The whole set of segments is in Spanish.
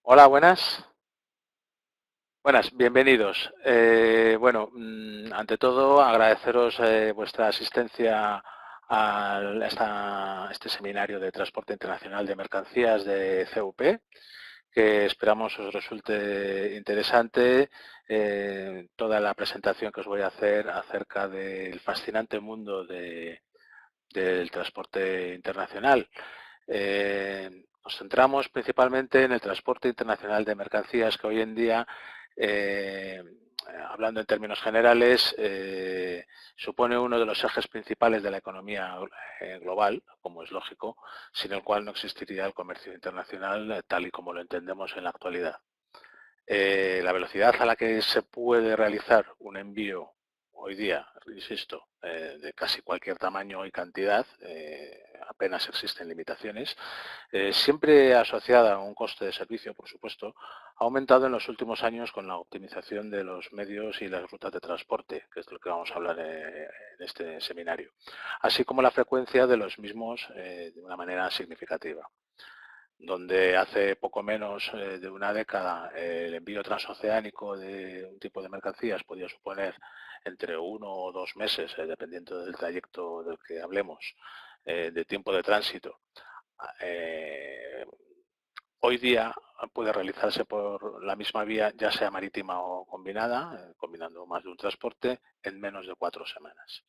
Hola, buenas. Buenas, bienvenidos. Ante todo, agradeceros vuestra asistencia a este seminario de transporte internacional de mercancías de CUP, que esperamos os resulte interesante toda la presentación que os voy a hacer acerca del fascinante mundo del transporte internacional. Nos centramos principalmente en el transporte internacional de mercancías que hoy en día, eh, hablando en términos generales, supone uno de los ejes principales de la economía global, como es lógico, sin el cual no existiría el comercio internacional tal y como lo entendemos en la actualidad. La velocidad a la que se puede realizar un envío hoy día, insisto, de casi cualquier tamaño y cantidad, apenas existen limitaciones, siempre asociada a un coste de servicio, por supuesto, ha aumentado en los últimos años con la optimización de los medios y las rutas de transporte, que es de lo que vamos a hablar en este seminario, así como la frecuencia de los mismos de una manera significativa, donde hace poco menos de una década el envío transoceánico de un tipo de mercancías podía suponer entre 1 o 2 meses, dependiendo del trayecto del que hablemos, de tiempo de tránsito. Eh, Hoy día puede realizarse por la misma vía, ya sea marítima o combinada, combinando más de un transporte, en menos de 4 semanas.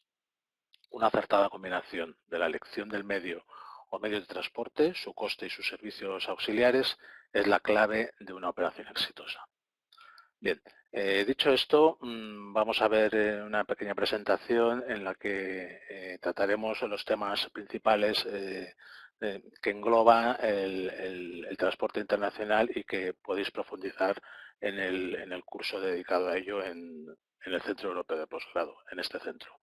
Una acertada combinación de la elección del medio o medio de transporte, su coste y sus servicios auxiliares es la clave de una operación exitosa. Bien, dicho esto, vamos a ver una pequeña presentación en la que trataremos los temas principales que engloba el transporte internacional y que podéis profundizar en el curso dedicado a ello en el Centro Europeo de Posgrado, en este centro.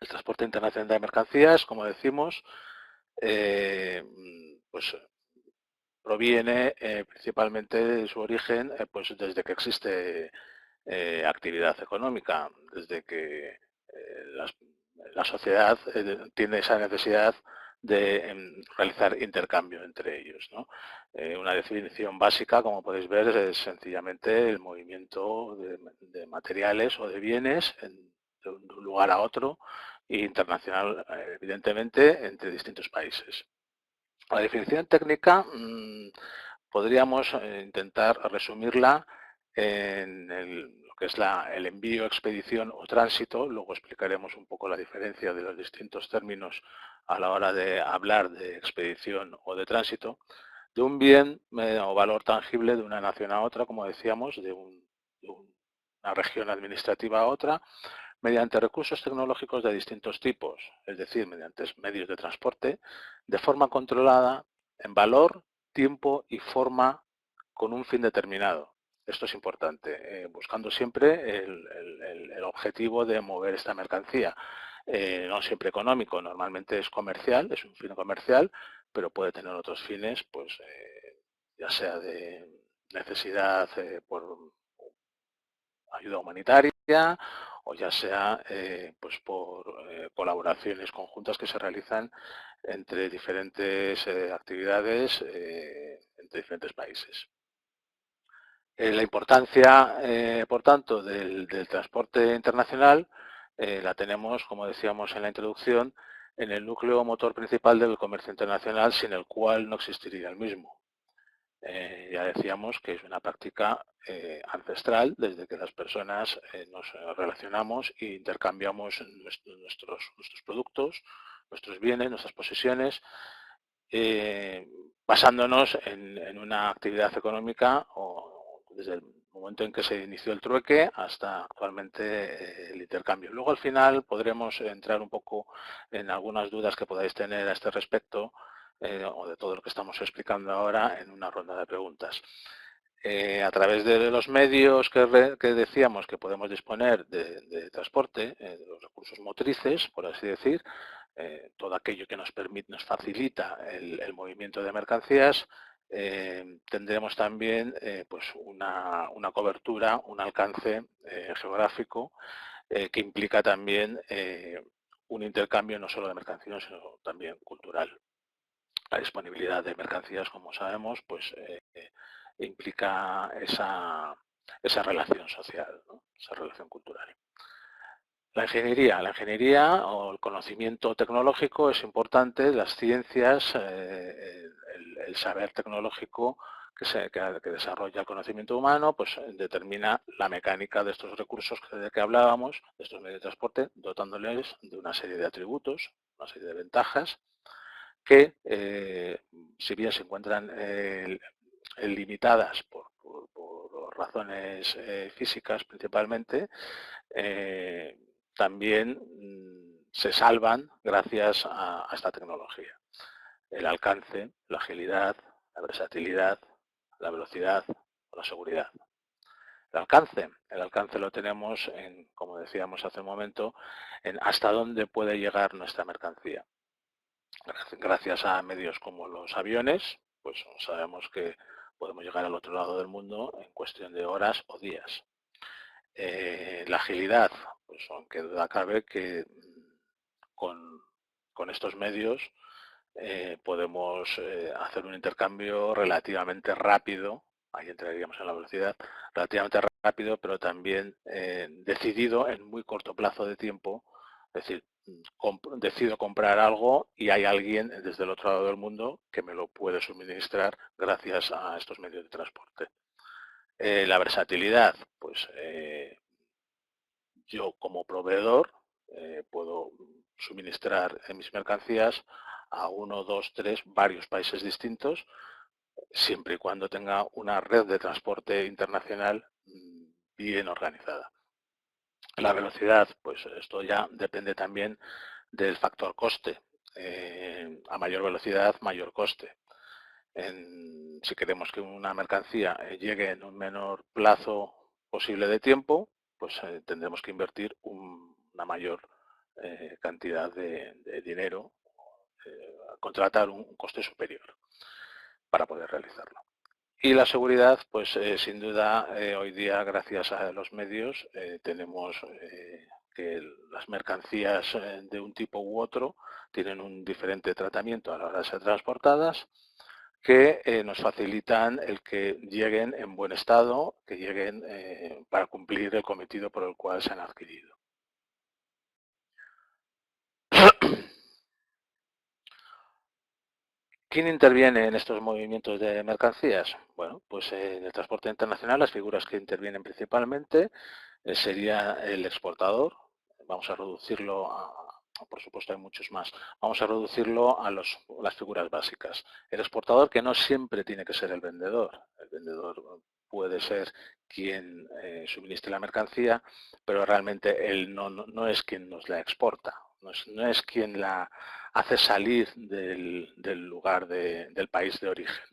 El transporte internacional de mercancías, como decimos, eh, pues proviene principalmente de su origen pues desde que existe actividad económica, desde que la sociedad tiene esa necesidad de realizar intercambio entre ellos, ¿no? Una definición básica, como podéis ver, es sencillamente el movimiento de materiales o de bienes de un lugar a otro e internacional, evidentemente, entre distintos países. La definición técnica podríamos intentar resumirla en lo que es el envío, expedición o tránsito. Luego explicaremos un poco la diferencia de los distintos términos a la hora de hablar de expedición o de tránsito, de un bien o valor tangible de una nación a otra, como decíamos, de una región administrativa a otra, mediante recursos tecnológicos de distintos tipos, es decir, mediante medios de transporte, de forma controlada, en valor, tiempo y forma con un fin determinado. Esto es importante, buscando siempre el objetivo de mover esta mercancía. No siempre económico, normalmente es comercial, es un fin comercial, pero puede tener otros fines, pues ya sea de necesidad por ayuda humanitaria o ya sea pues por colaboraciones conjuntas que se realizan entre diferentes actividades entre diferentes países. La importancia, por tanto, del transporte internacional la tenemos, como decíamos en la introducción, en el núcleo motor principal del comercio internacional, sin el cual no existiría el mismo. Ya decíamos que es una práctica ancestral desde que las personas nos relacionamos e intercambiamos nuestros productos, nuestros bienes, nuestras posesiones, eh, basándonos en una actividad económica o desde el momento en que se inició el trueque hasta actualmente el intercambio. Luego al final podremos entrar un poco en algunas dudas que podáis tener a este respecto o de todo lo que estamos explicando ahora en una ronda de preguntas. A través de los medios que decíamos que podemos disponer de transporte, de los recursos motrices, por así decir, todo aquello que nos permite, nos facilita el movimiento de mercancías, tendremos también pues una cobertura, un alcance geográfico que implica también un intercambio no solo de mercancías, sino también cultural. La disponibilidad de mercancías, como sabemos, pues implica esa relación social, ¿no? Esa relación cultural. La ingeniería o el conocimiento tecnológico es importante, las ciencias, el saber tecnológico que desarrolla el conocimiento humano, pues determina la mecánica de estos recursos de que hablábamos, de estos medios de transporte, dotándoles de una serie de atributos, una serie de ventajas, que si bien se encuentran limitadas por razones físicas principalmente, también se salvan gracias a esta tecnología. El alcance, la agilidad, la versatilidad, la velocidad o la seguridad. El alcance lo tenemos, como decíamos hace un momento, en hasta dónde puede llegar nuestra mercancía. Gracias a medios como los aviones, pues sabemos que podemos llegar al otro lado del mundo en cuestión de horas o días. La agilidad, pues aunque duda cabe que con estos medios podemos hacer un intercambio relativamente rápido, ahí entraríamos en la velocidad, relativamente rápido, pero también decidido en muy corto plazo de tiempo. Es decir, decido comprar algo y hay alguien desde el otro lado del mundo que me lo puede suministrar gracias a estos medios de transporte. La versatilidad, pues yo como proveedor puedo suministrar mis mercancías a uno, dos, tres, varios países distintos, siempre y cuando tenga una red de transporte internacional bien organizada. La velocidad, pues esto ya depende también del factor coste. A mayor velocidad, mayor coste. Si queremos que una mercancía llegue en un menor plazo posible de tiempo, pues tendremos que invertir una mayor cantidad de dinero, contratar un coste superior para poder realizarlo. Y la seguridad, pues sin duda, hoy día, gracias a los medios, tenemos que las mercancías de un tipo u otro tienen un diferente tratamiento a la hora de ser transportadas, que nos facilitan el que lleguen en buen estado, que lleguen para cumplir el cometido por el cual se han adquirido. ¿Quién interviene en estos movimientos de mercancías? Bueno, pues en el transporte internacional las figuras que intervienen principalmente sería el exportador. Vamos a reducirlo por supuesto hay muchos más, vamos a reducirlo a las figuras básicas. El exportador, que no siempre tiene que ser el vendedor. El vendedor puede ser quien suministre la mercancía, pero realmente él no es quien nos la exporta, no es quien la hace salir del lugar del país de origen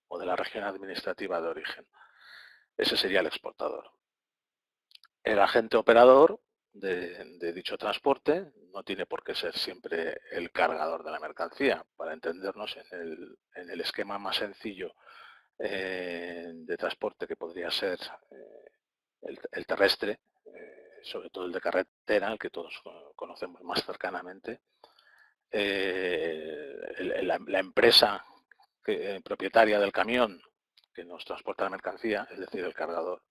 o de la región administrativa de origen. Ese sería el exportador. El agente operador de dicho transporte no tiene por qué ser siempre el cargador de la mercancía. Para entendernos, en el esquema más sencillo de transporte, que podría ser el terrestre, sobre todo el de carretera, el que todos conocemos más cercanamente, la empresa propietaria del camión que nos transporta la mercancía, es decir, el cargador,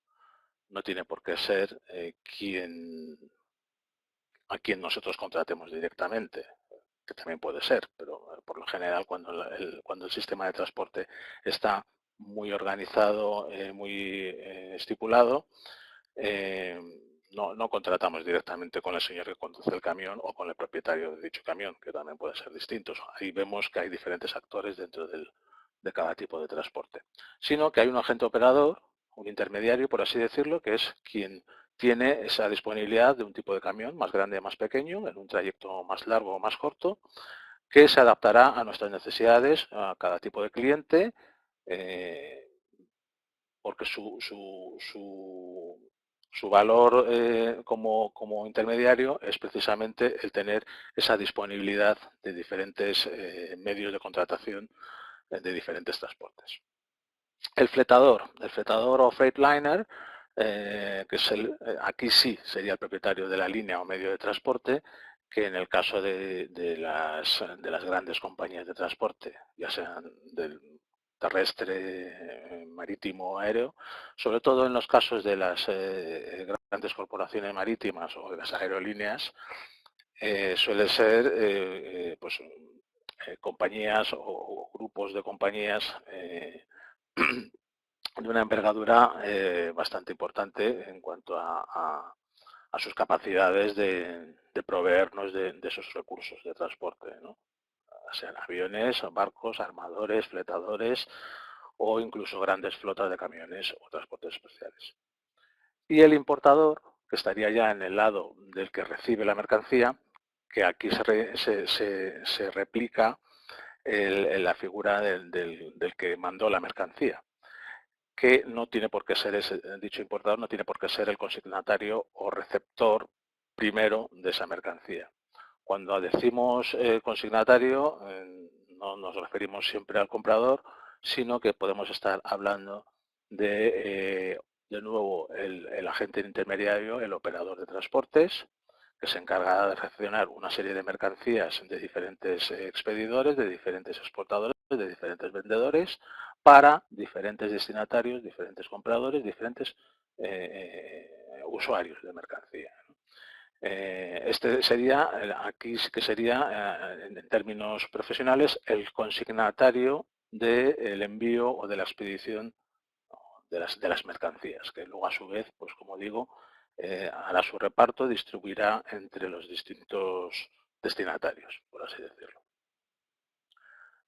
no tiene por qué ser a quien nosotros contratemos directamente, que también puede ser, pero por lo general cuando el sistema de transporte está muy organizado, muy estipulado, no contratamos directamente con el señor que conduce el camión o con el propietario de dicho camión, que también pueden ser distintos. Ahí vemos que hay diferentes actores dentro de cada tipo de transporte, sino que hay un agente operador, un intermediario, por así decirlo, que es quien tiene esa disponibilidad de un tipo de camión más grande o más pequeño, en un trayecto más largo o más corto, que se adaptará a nuestras necesidades, a cada tipo de cliente, porque su valor como intermediario es precisamente el tener esa disponibilidad de diferentes medios de contratación de diferentes transportes. El fletador o freightliner, que es aquí sí sería el propietario de la línea o medio de transporte, que en el caso de las grandes compañías de transporte, ya sean del terrestre, marítimo, aéreo, sobre todo en los casos de las grandes corporaciones marítimas o de las aerolíneas, suele ser pues, compañías o grupos de compañías de una envergadura bastante importante en cuanto a sus capacidades de proveernos de esos recursos de transporte, ¿no? Sean aviones, barcos, armadores, fletadores o incluso grandes flotas de camiones o transportes especiales. Y el importador, que estaría ya en el lado del que recibe la mercancía, que aquí se replica la figura del que mandó la mercancía, que no tiene por qué ser dicho importador, no tiene por qué ser el consignatario o receptor primero de esa mercancía. Cuando decimos consignatario, no nos referimos siempre al comprador, sino que podemos estar hablando de nuevo, el agente intermediario, el operador de transportes, que se encarga de recepcionar una serie de mercancías de diferentes expedidores, de diferentes exportadores, de diferentes vendedores, para diferentes destinatarios, diferentes compradores, diferentes usuarios de mercancía. Este sería, aquí sí que sería, en términos profesionales, el consignatario del envío o de la expedición de las mercancías, que luego a su vez, pues como digo, hará su reparto, distribuirá entre los distintos destinatarios, por así decirlo.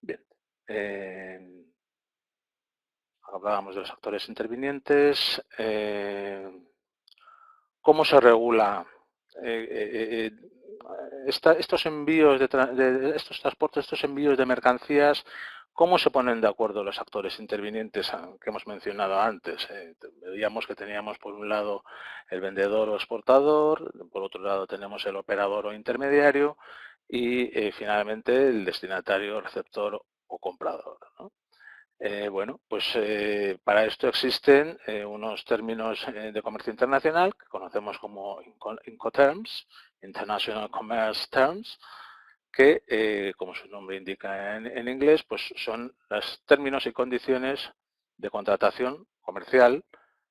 Bien, hablábamos de los actores intervinientes. ¿Cómo se regula estos envíos de estos transportes, estos envíos de mercancías? ¿Cómo se ponen de acuerdo los actores intervinientes que hemos mencionado antes? Veíamos que teníamos por un lado el vendedor o exportador, por otro lado tenemos el operador o intermediario y finalmente el destinatario, receptor o comprador, ¿no? Bueno, pues para esto existen unos términos de comercio internacional que conocemos como Incoterms, International Commerce Terms, que, como su nombre indica en inglés, pues son los términos y condiciones de contratación comercial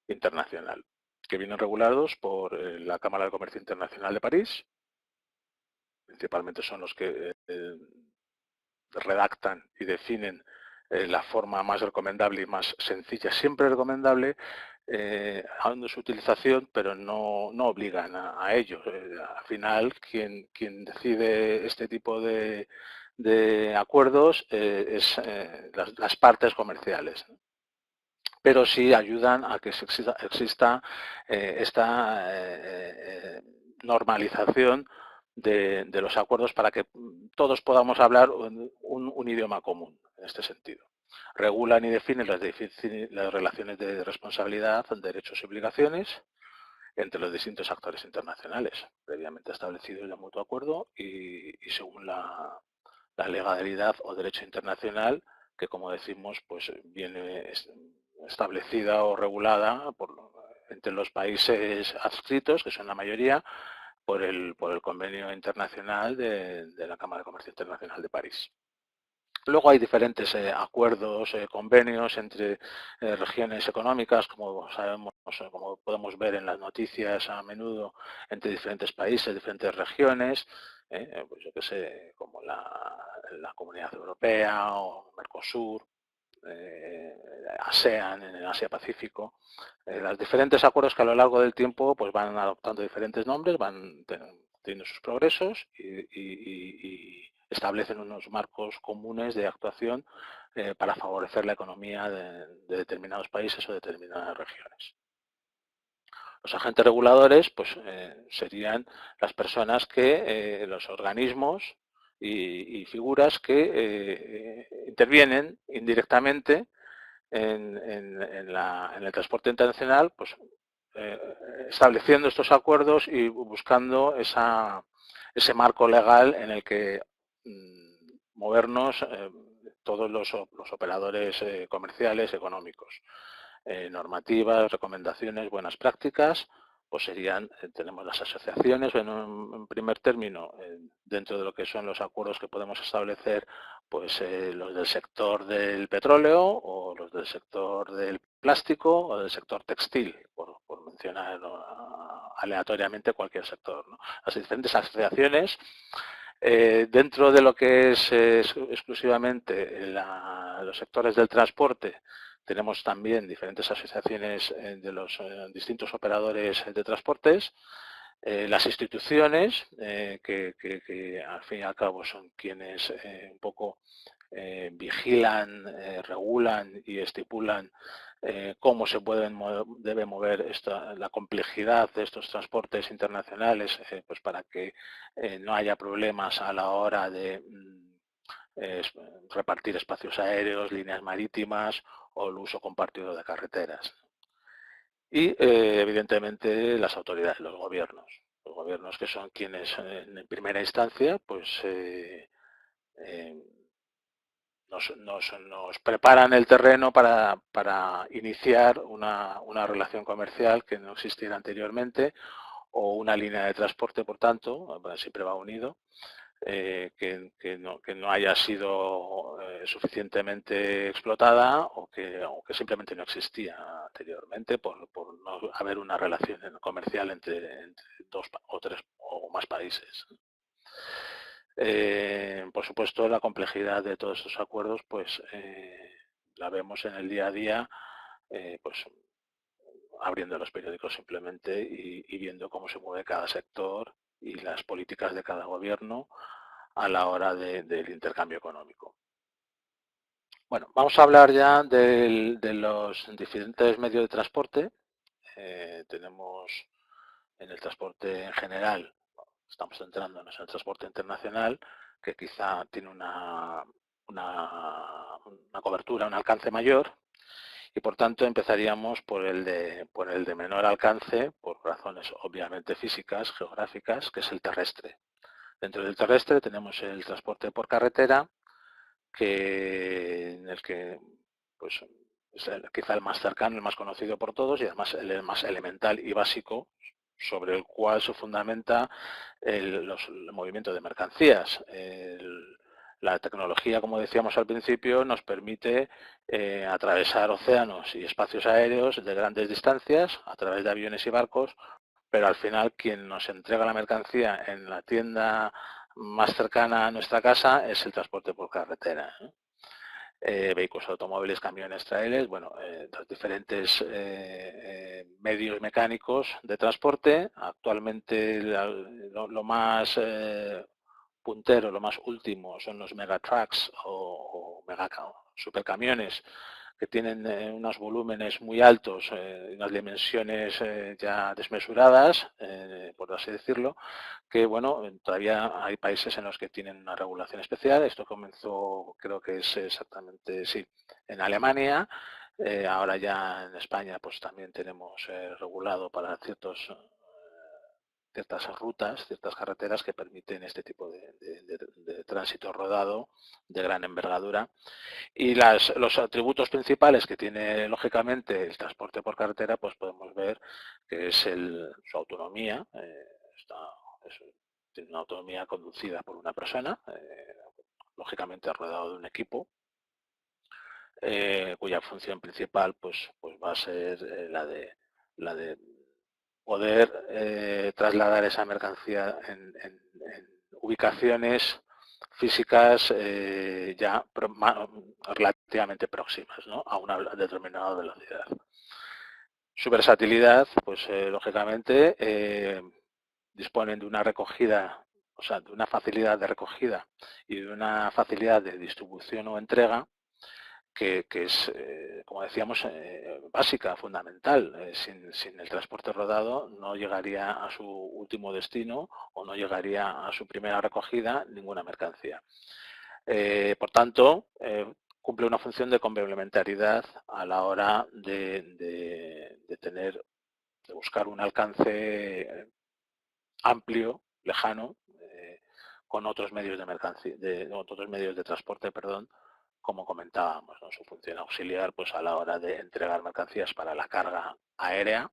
internacional, que vienen regulados por la Cámara de Comercio Internacional de París. Principalmente son los que redactan y definen la forma más recomendable y más sencilla, siempre recomendable, hablando de su utilización, pero no obligan a ello. Al final, quien decide este tipo de acuerdos es las partes comerciales, ¿no? Pero sí ayudan a que exista esta normalización de los acuerdos para que todos podamos hablar un idioma común en este sentido. Regulan y definen las relaciones de responsabilidad, derechos y obligaciones entre los distintos actores internacionales, previamente establecidos de mutuo acuerdo y según la legalidad o derecho internacional que, como decimos, pues viene establecida o regulada entre los países adscritos, que son la mayoría, por el Convenio Internacional de la Cámara de Comercio Internacional de París. Luego hay diferentes acuerdos, convenios entre regiones económicas, como sabemos, como podemos ver en las noticias a menudo, entre diferentes países, diferentes regiones, pues yo que sé, como la Comunidad Europea o Mercosur, ASEAN en el Asia-Pacífico. Los diferentes acuerdos que a lo largo del tiempo pues van adoptando diferentes nombres, van teniendo sus progresos y establecen unos marcos comunes de actuación para favorecer la economía de determinados países o determinadas regiones. Los agentes reguladores pues, serían las personas que, los organismos y figuras que intervienen indirectamente en el transporte internacional, pues estableciendo estos acuerdos y buscando ese marco legal en el que movernos todos los operadores comerciales, económicos. Normativas, recomendaciones, buenas prácticas pues serían, tenemos las asociaciones, en primer término, dentro de lo que son los acuerdos que podemos establecer, pues los del sector del petróleo o los del sector del plástico o del sector textil, por mencionar aleatoriamente cualquier sector, ¿no? Las diferentes asociaciones, dentro de lo que es exclusivamente los sectores del transporte, tenemos también diferentes asociaciones de los distintos operadores de transportes, las instituciones, que al fin y al cabo son quienes un poco vigilan, regulan y estipulan cómo se debe mover la complejidad de estos transportes internacionales, pues para que no haya problemas a la hora de repartir espacios aéreos, líneas marítimas o el uso compartido de carreteras. Y, evidentemente, las autoridades, los gobiernos que son quienes, en primera instancia, pues nos preparan el terreno para iniciar una relación comercial que no existiera anteriormente o una línea de transporte, por tanto, siempre va unido, que no haya sido suficientemente explotada o que simplemente no existía anteriormente por no haber una relación comercial entre dos o tres o más países. Por supuesto, la complejidad de todos estos acuerdos, pues la vemos en el día a día, pues abriendo los periódicos simplemente y viendo cómo se mueve cada sector y las políticas de cada gobierno a la hora del intercambio económico. Bueno, vamos a hablar ya de los diferentes medios de transporte. Tenemos en el transporte en general, estamos centrándonos en el transporte internacional, que quizá tiene una cobertura, un alcance mayor, y por tanto empezaríamos por el de menor alcance, por razones obviamente físicas, geográficas, que es el terrestre. Dentro del terrestre tenemos el transporte por carretera, en el que pues, es quizá el más cercano, el más conocido por todos y además el más elemental y básico, sobre el cual se fundamenta el movimiento de mercancías. La tecnología, como decíamos al principio, nos permite atravesar océanos y espacios aéreos de grandes distancias a través de aviones y barcos, pero al final quien nos entrega la mercancía en la tienda más cercana a nuestra casa es el transporte por carretera. Vehículos automóviles, camiones, trailers, bueno, los diferentes medios mecánicos de transporte. Actualmente lo más puntero, lo más último son los megatrucks o mega supercamiones, que tienen unos volúmenes muy altos, unas dimensiones ya desmesuradas, por así decirlo, que bueno, todavía hay países en los que tienen una regulación especial. Esto comenzó, creo que es exactamente, sí, en Alemania. Ahora ya en España pues también tenemos regulado para ciertas rutas, ciertas carreteras que permiten este tipo de tránsito rodado de gran envergadura. Y los atributos principales que tiene, lógicamente, el transporte por carretera, pues podemos ver que es su autonomía. Tiene una autonomía conducida por una persona, lógicamente rodeado de un equipo, cuya función principal pues va a ser la de poder trasladar esa mercancía en ubicaciones físicas ya relativamente próximas, ¿no?, a una determinada velocidad. Su versatilidad, pues lógicamente disponen de una recogida, o sea, de una facilidad de recogida y de una facilidad de distribución o entrega que es, como decíamos, básica, fundamental. Sin el transporte rodado no llegaría a su último destino o no llegaría a su primera recogida ninguna mercancía. Por tanto, cumple una función de complementariedad a la hora de buscar un alcance amplio, lejano, con otros medios de mercancía, otros medios de transporte, perdón, como comentábamos, ¿no?, su función auxiliar pues a la hora de entregar mercancías para la carga aérea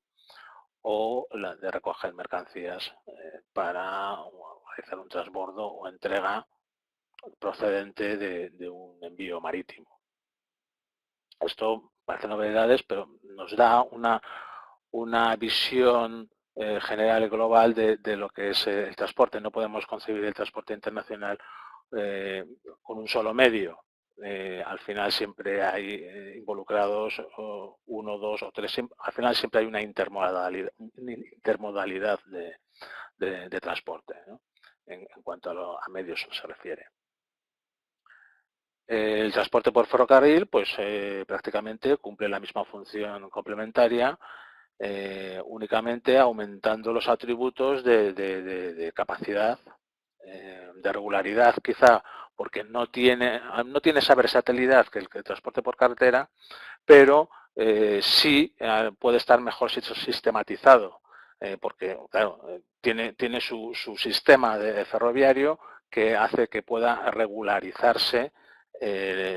o la de recoger mercancías para realizar un transbordo o entrega procedente de un envío marítimo. Esto parece novedades, pero nos da una visión general y global de lo que es el transporte. No podemos concebir el transporte internacional con un solo medio. Al final siempre hay involucrados uno, dos o tres. Al final siempre hay una intermodalidad de transporte, ¿no? En cuanto a medios se refiere. El transporte por ferrocarril, pues prácticamente cumple la misma función complementaria, únicamente aumentando los atributos de capacidad, de regularidad, quizá porque no tiene esa versatilidad que el transporte por carretera, pero sí puede estar mejor sistematizado, porque claro, tiene su sistema de ferroviario que hace que pueda regularizarse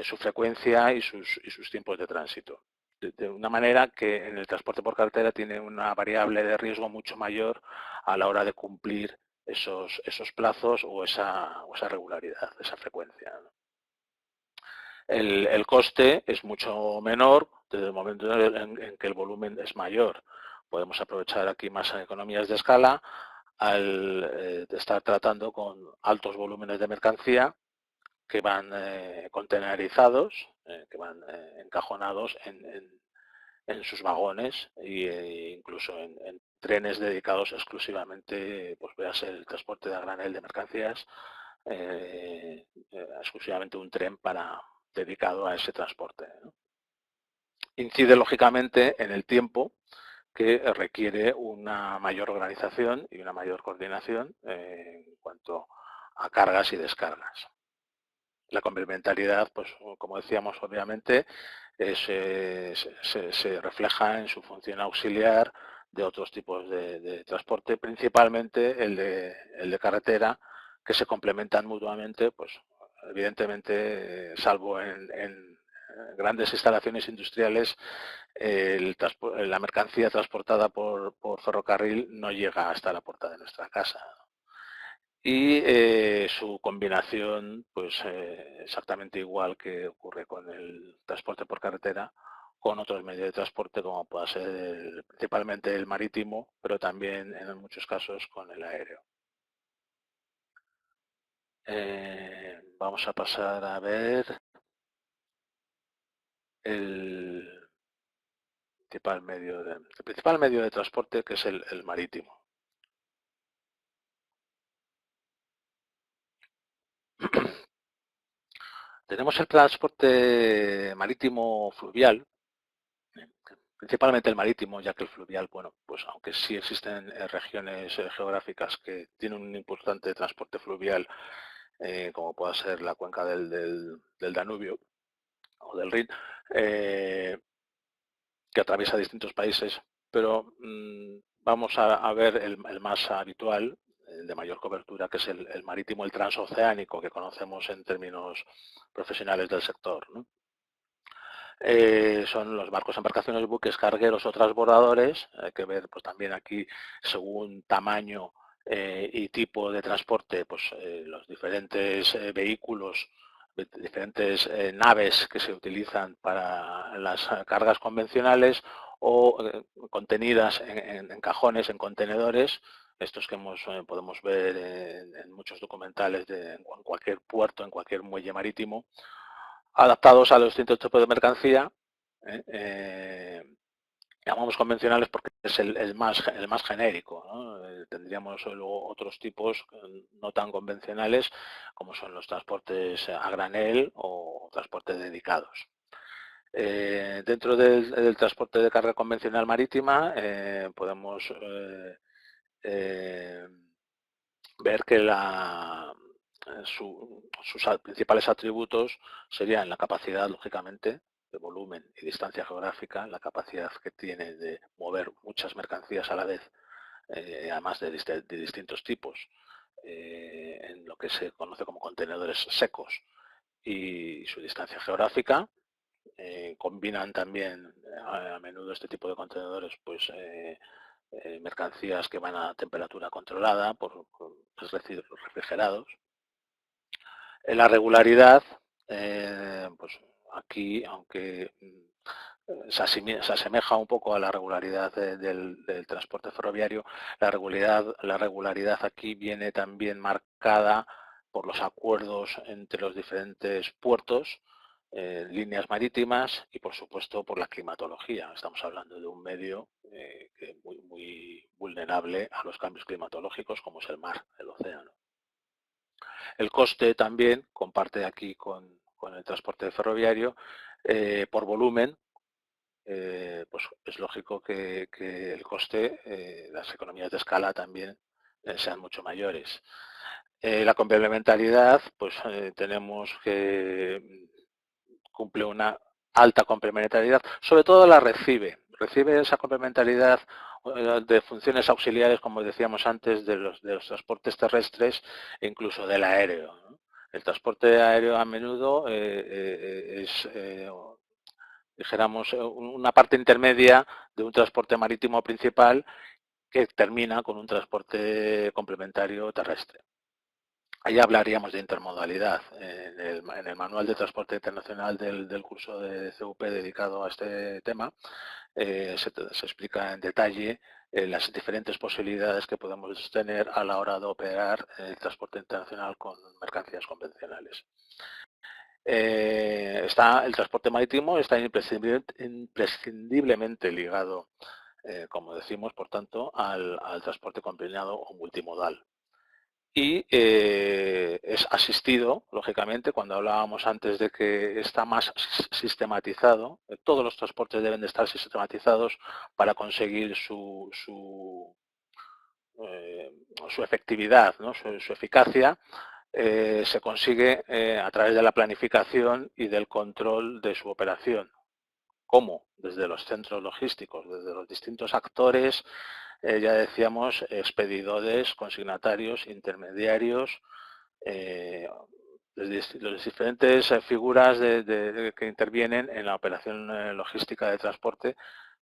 su frecuencia y sus tiempos de tránsito. De una manera que en el transporte por carretera tiene una variable de riesgo mucho mayor a la hora de cumplir esos plazos o esa regularidad, esa frecuencia, ¿no? El coste es mucho menor desde el momento en que el volumen es mayor. Podemos aprovechar aquí más economías de escala al estar tratando con altos volúmenes de mercancía que van contenerizados, que van encajonados en sus vagones e incluso en trenes dedicados exclusivamente, pues véase el transporte de a granel de mercancías, exclusivamente un tren dedicado a ese transporte, ¿no? Incide lógicamente en el tiempo que requiere una mayor organización y una mayor coordinación en cuanto a cargas y descargas. La complementariedad, pues como decíamos, obviamente, se refleja en su función auxiliar de otros tipos de transporte, principalmente el de carretera, que se complementan mutuamente, pues evidentemente, salvo en grandes instalaciones industriales, la mercancía transportada por ferrocarril no llega hasta la puerta de nuestra casa, y su combinación, pues exactamente igual que ocurre con el transporte por carretera, con otros medios de transporte como pueda ser principalmente el marítimo, pero también en muchos casos con el aéreo. Vamos a pasar a ver el principal medio de transporte, que es el marítimo. Tenemos el transporte marítimo fluvial, principalmente el marítimo, ya que el fluvial, bueno, pues aunque sí existen regiones geográficas que tienen un importante transporte fluvial, como pueda ser la cuenca del Danubio o del Rin, que atraviesa distintos países, pero vamos a ver el más habitual, el de mayor cobertura, que es el marítimo, el transoceánico, que conocemos en términos profesionales del sector, ¿no? Son los barcos, embarcaciones, buques, cargueros o transbordadores. Hay que ver, pues también aquí, según tamaño y tipo de transporte, pues los diferentes vehículos, diferentes naves que se utilizan para las cargas convencionales o contenidas en cajones, en contenedores. Estos que podemos ver en muchos documentales en cualquier puerto, en cualquier muelle marítimo, adaptados a los distintos tipos de mercancía. Llamamos convencionales porque es el más genérico, ¿no? Tendríamos luego otros tipos no tan convencionales, como son los transportes a granel o transportes dedicados. Dentro del transporte de carga convencional marítima podemos ver que sus principales atributos serían la capacidad, lógicamente, de volumen y distancia geográfica, la capacidad que tiene de mover muchas mercancías a la vez, además de distintos tipos, en lo que se conoce como contenedores secos, y su distancia geográfica. Combinan también a menudo este tipo de contenedores, pues mercancías que van a temperatura controlada por residuos refrigerados. La regularidad, pues aquí, aunque se asemeja un poco a la regularidad del transporte ferroviario, la regularidad aquí viene también marcada por los acuerdos entre los diferentes puertos, líneas marítimas y, por supuesto, por la climatología. Estamos hablando de un medio muy vulnerable a los cambios climatológicos, como es el mar, el océano. El coste también comparte aquí con el transporte ferroviario por volumen. Pues es lógico que el coste, las economías de escala también sean mucho mayores. La complementariedad, pues tenemos que cumple una alta complementariedad, sobre todo la recibe esa complementariedad de funciones auxiliares, como decíamos antes, de los transportes terrestres e incluso del aéreo, ¿no? El transporte aéreo a menudo es, dijéramos, una parte intermedia de un transporte marítimo principal que termina con un transporte complementario terrestre. Ahí hablaríamos de intermodalidad. En el manual de transporte internacional del curso de CUP dedicado a este tema se explica en detalle las diferentes posibilidades que podemos tener a la hora de operar el transporte internacional con mercancías convencionales. El transporte marítimo está imprescindiblemente ligado, como decimos, por tanto, al transporte combinado o multimodal. Y es asistido, lógicamente, cuando hablábamos antes de que está más sistematizado. Todos los transportes deben de estar sistematizados para conseguir su efectividad, ¿no? su eficacia. Se consigue a través de la planificación y del control de su operación. ¿Cómo? Desde los centros logísticos, desde los distintos actores, ya decíamos, expedidores, consignatarios, intermediarios, las diferentes figuras que intervienen en la operación logística de transporte,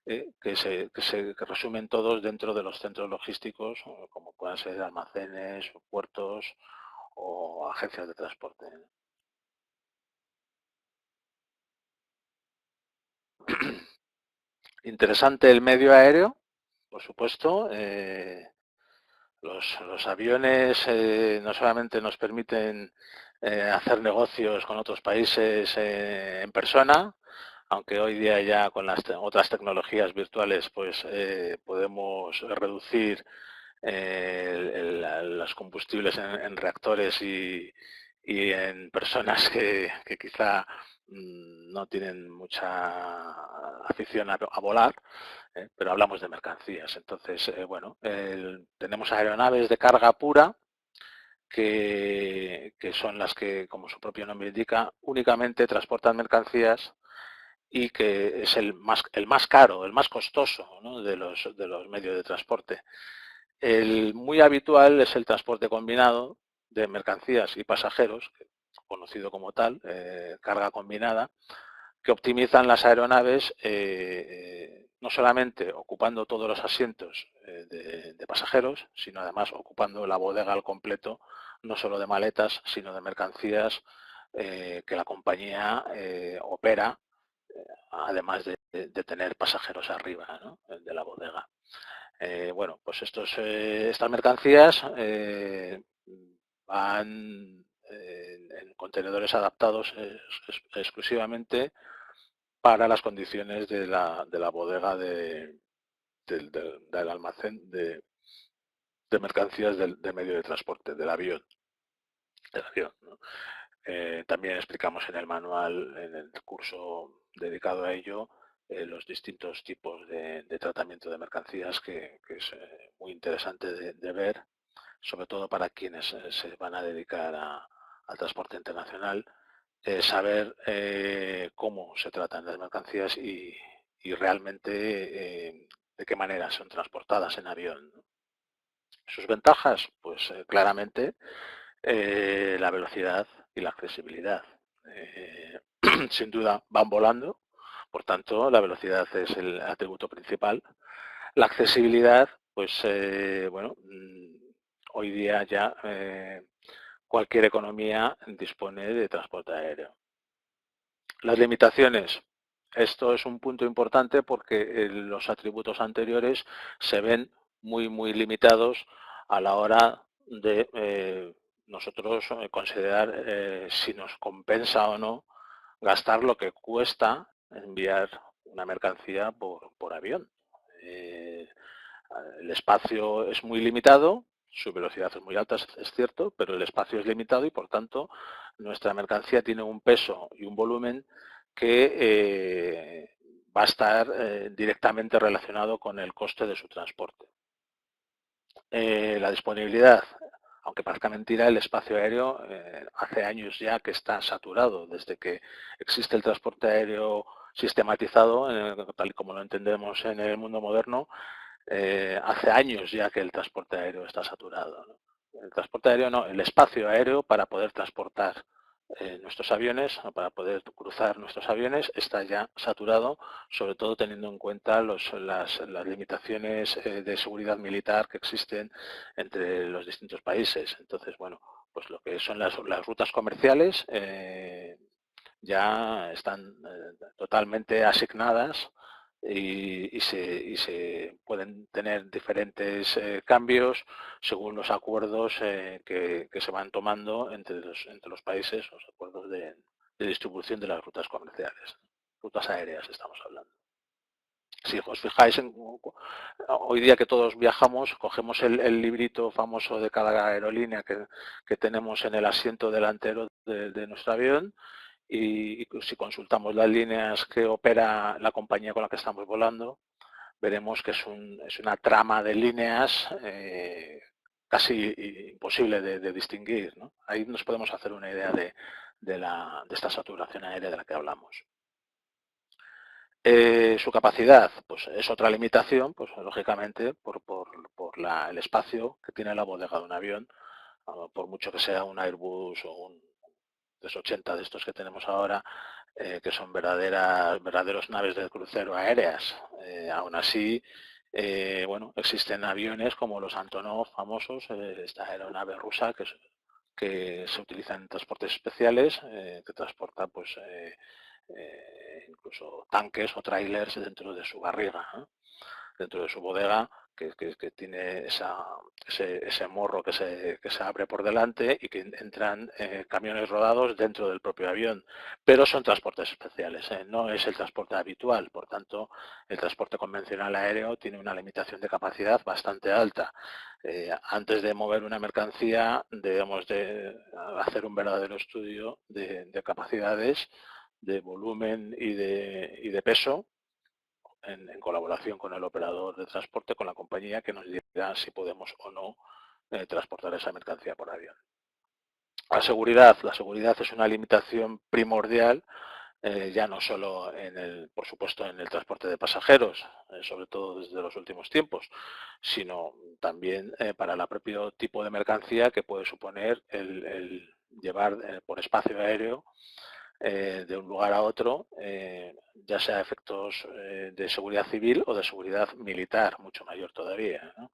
que resumen todos dentro de los centros logísticos, como puedan ser almacenes, puertos o agencias de transporte. Interesante el medio aéreo, por supuesto. Los aviones no solamente nos permiten hacer negocios con otros países en persona, aunque hoy día ya con las otras tecnologías virtuales pues podemos reducir los combustibles en reactores y en personas que quizá no tienen mucha afición a volar, pero hablamos de mercancías. Entonces, bueno, tenemos aeronaves de carga pura que son las que, como su propio nombre indica, únicamente transportan mercancías y que es el más caro, el más costoso, ¿no?, de los medios de transporte. El muy habitual es el transporte combinado de mercancías y pasajeros, conocido como tal, carga combinada, que optimizan las aeronaves no solamente ocupando todos los asientos de pasajeros, sino además ocupando la bodega al completo, no solo de maletas, sino de mercancías que la compañía opera, además de tener pasajeros arriba, ¿no?, de la bodega. Bueno, pues estas mercancías van en contenedores adaptados exclusivamente para las condiciones de la bodega del almacén de mercancías del medio de transporte, del avión. ¿No? También explicamos en el manual, en el curso dedicado a ello, los distintos tipos de tratamiento de mercancías, que es muy interesante de ver, sobre todo para quienes se van a dedicar al transporte internacional, saber cómo se tratan las mercancías y realmente de qué manera son transportadas en avión, ¿no? Sus ventajas, pues claramente la velocidad y la accesibilidad. Sin duda van volando, por tanto la velocidad es el atributo principal. La accesibilidad pues bueno, hoy día ya cualquier economía dispone de transporte aéreo. Las limitaciones. Esto es un punto importante porque los atributos anteriores se ven muy limitados a la hora de nosotros considerar si nos compensa o no gastar lo que cuesta enviar una mercancía por avión. Eh, el espacio es muy limitado, su velocidad es muy alta, es cierto, pero el espacio es limitado y por tanto nuestra mercancía tiene un peso y un volumen que va a estar directamente relacionado con el coste de su transporte. La disponibilidad, aunque parezca mentira, el espacio aéreo hace años ya que está saturado, desde que existe el transporte aéreo sistematizado, tal y como lo entendemos en el mundo moderno, hace años ya que el transporte aéreo está saturado, ¿no? El transporte aéreo no, el espacio aéreo para poder transportar nuestros aviones, para poder cruzar nuestros aviones, está ya saturado, sobre todo teniendo en cuenta las limitaciones de seguridad militar que existen entre los distintos países. Entonces, bueno, pues lo que son las rutas comerciales ya están totalmente asignadas y se pueden tener diferentes cambios según los acuerdos que se van tomando entre los países, los acuerdos de distribución de las rutas comerciales, rutas aéreas estamos hablando. Si os fijáis, hoy día que todos viajamos, cogemos el librito famoso de cada aerolínea que tenemos en el asiento delantero de nuestro avión y si consultamos las líneas que opera la compañía con la que estamos volando, veremos que es una trama de líneas casi imposible de distinguir, ¿no? Ahí nos podemos hacer una idea de esta saturación aérea de la que hablamos. Su capacidad, pues es otra limitación, pues lógicamente por el espacio que tiene la bodega de un avión, por mucho que sea un Airbus o un 380 de estos que tenemos ahora, que son verdaderos naves de crucero aéreas. Aún así, bueno, existen aviones como los Antonov famosos, esta aeronave rusa que se utiliza en transportes especiales, que transporta pues incluso tanques o trailers dentro de su barriga, ¿no? Dentro de su bodega, que tiene ese morro que se abre por delante y que entran camiones rodados dentro del propio avión. Pero son transportes especiales, no es el transporte habitual. Por tanto, el transporte convencional aéreo tiene una limitación de capacidad bastante alta. Antes de mover una mercancía debemos de hacer un verdadero estudio de capacidades, de volumen y de peso en colaboración con el operador de transporte, con la compañía, que nos dirá si podemos o no transportar esa mercancía por avión. La seguridad es una limitación primordial, ya no solo por supuesto, en el transporte de pasajeros, sobre todo desde los últimos tiempos, sino también para el propio tipo de mercancía que puede suponer el llevar por espacio aéreo de un lugar a otro, ya sea efectos de seguridad civil o de seguridad militar, mucho mayor todavía, ¿no?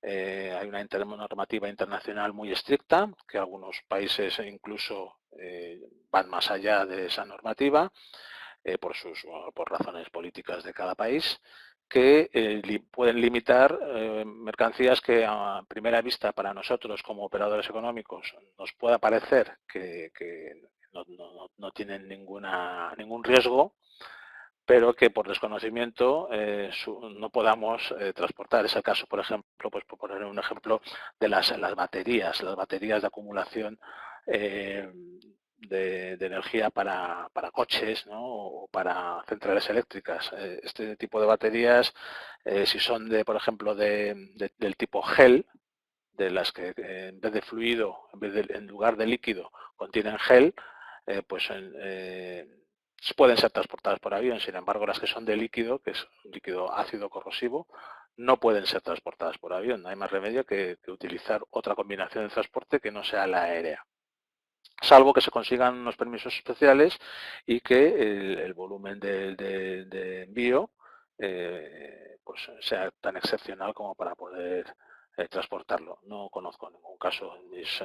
Hay una normativa internacional muy estricta, que algunos países incluso van más allá de esa normativa, por razones políticas de cada país, que pueden limitar mercancías que a primera vista para nosotros como operadores económicos nos pueda parecer que no tienen ningún riesgo, pero que por desconocimiento no podamos transportar. Es el caso, por ejemplo, pues por poner un ejemplo, de las baterías de acumulación de energía para coches, ¿no? O para centrales eléctricas. Este tipo de baterías, si son por ejemplo, del tipo gel, de las que en vez de fluido, en lugar de líquido, contienen gel, pues pueden ser transportadas por avión. Sin embargo, las que son de líquido, que es un líquido ácido corrosivo, no pueden ser transportadas por avión. No hay más remedio que utilizar otra combinación de transporte que no sea la aérea, salvo que se consigan unos permisos especiales y que el volumen de envío pues sea tan excepcional como para poder transportarlo. No conozco ningún caso en mis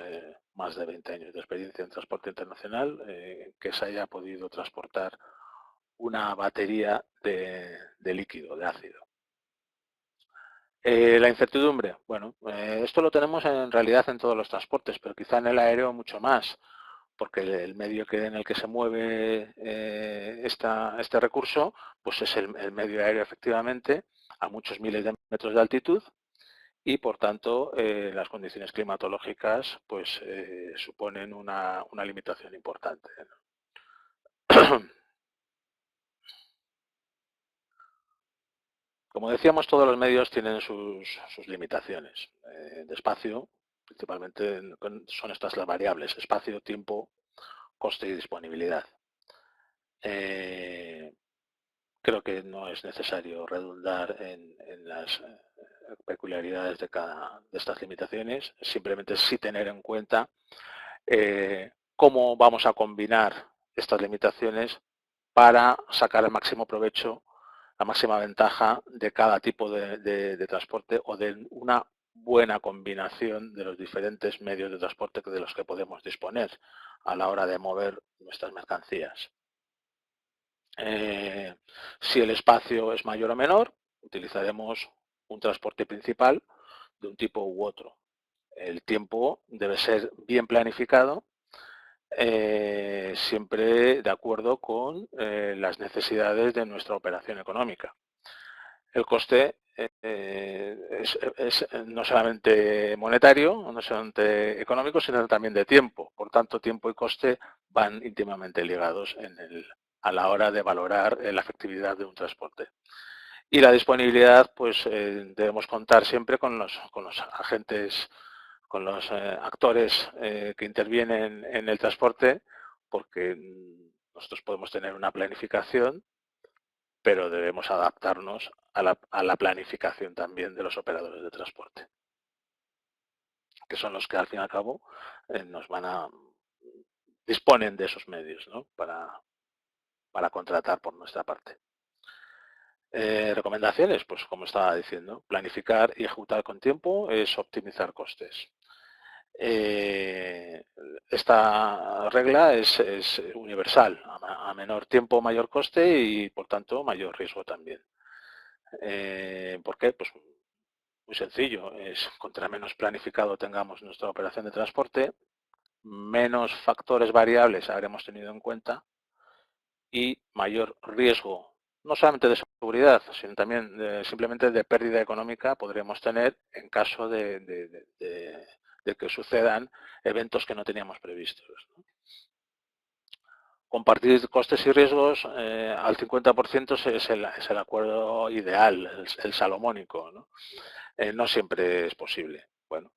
más de 20 años de experiencia en transporte internacional que se haya podido transportar una batería de líquido, de ácido. La incertidumbre, bueno, esto lo tenemos en realidad en todos los transportes, pero quizá en el aéreo mucho más, porque el medio en el que se mueve este recurso, pues es el medio aéreo efectivamente, a muchos miles de metros de altitud, y por tanto las condiciones climatológicas pues suponen una limitación importante, ¿no? Como decíamos, todos los medios tienen sus limitaciones. De espacio, principalmente son estas las variables: espacio, tiempo, coste y disponibilidad. Creo que no es necesario redundar en las peculiaridades de estas limitaciones, simplemente sí tener en cuenta cómo vamos a combinar estas limitaciones para sacar el máximo provecho, la máxima ventaja de cada tipo de transporte o de una buena combinación de los diferentes medios de transporte de los que podemos disponer a la hora de mover nuestras mercancías. Si el espacio es mayor o menor, utilizaremos un transporte principal de un tipo u otro. El tiempo debe ser bien planificado, siempre de acuerdo con las necesidades de nuestra operación económica. El coste es no solamente monetario, no solamente económico, sino también de tiempo. Por tanto, tiempo y coste van íntimamente ligados a la hora de valorar la efectividad de un transporte. Y la disponibilidad, pues debemos contar siempre con los agentes, con los actores que intervienen en el transporte, porque nosotros podemos tener una planificación, pero debemos adaptarnos a la planificación también de los operadores de transporte, que son los que al fin y al cabo nos disponen de esos medios, ¿no? para contratar por nuestra parte. Recomendaciones, pues como estaba diciendo, planificar y ejecutar con tiempo es optimizar costes. Esta regla es universal: a menor tiempo, mayor coste y por tanto mayor riesgo también. ¿Por qué? Pues muy sencillo: contra menos planificado tengamos nuestra operación de transporte, menos factores variables habremos tenido en cuenta y mayor riesgo, no solamente de seguridad, sino también simplemente de pérdida económica podremos tener en caso de que sucedan eventos que no teníamos previstos, ¿no? Compartir costes y riesgos al 50% es el acuerdo ideal, el salomónico, ¿no? No siempre es posible. Bueno,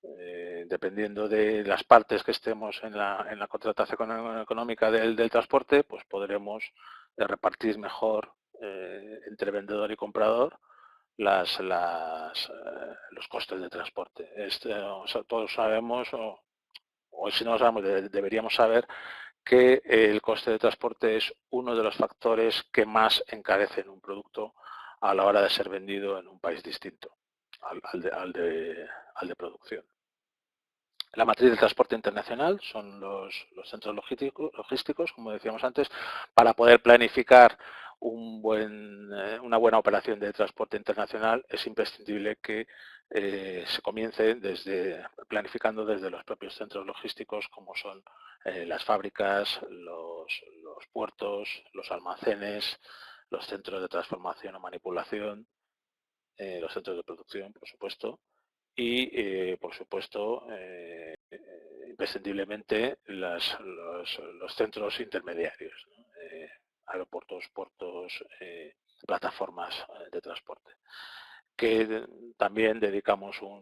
dependiendo de las partes que estemos en la contratación económica del transporte, pues podremos repartir mejor entre vendedor y comprador los costes de transporte. Todos sabemos, o si no lo sabemos, deberíamos saber que el coste de transporte es uno de los factores que más encarecen un producto a la hora de ser vendido en un país distinto al de producción. La matriz del transporte internacional son los centros logísticos, como decíamos antes. Para poder planificar una buena operación de transporte internacional es imprescindible que se comience planificando desde los propios centros logísticos, como son las fábricas, los puertos, los almacenes, los centros de transformación o manipulación, los centros de producción, por supuesto, y, por supuesto, imprescindiblemente los centros intermediarios, ¿no? Aeropuertos, puertos, plataformas de transporte, que también dedicamos una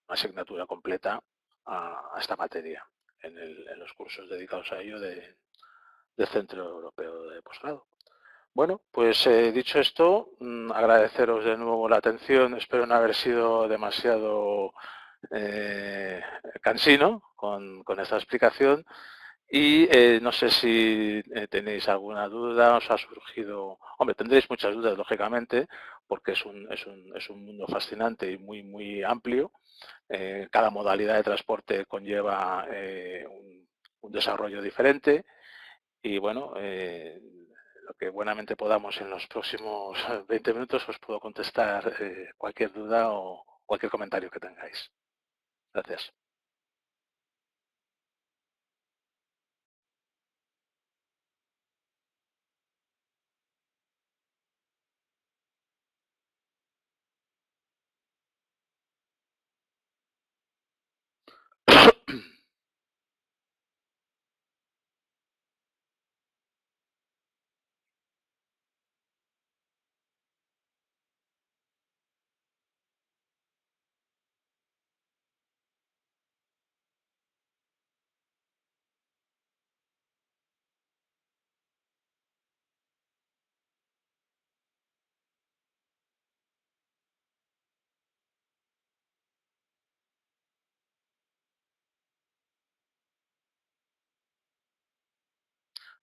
asignatura completa a esta materia en los cursos dedicados a ello del Centro Europeo de Posgrado. Bueno, pues dicho esto, agradeceros de nuevo la atención. Espero no haber sido demasiado cansino con esta explicación Y no sé si tenéis alguna duda, os ha surgido... Hombre, tendréis muchas dudas, lógicamente, porque es un mundo fascinante y muy amplio. Cada modalidad de transporte conlleva un desarrollo diferente y bueno, lo que buenamente podamos en los próximos 20 minutos os puedo contestar cualquier duda o cualquier comentario que tengáis. Gracias.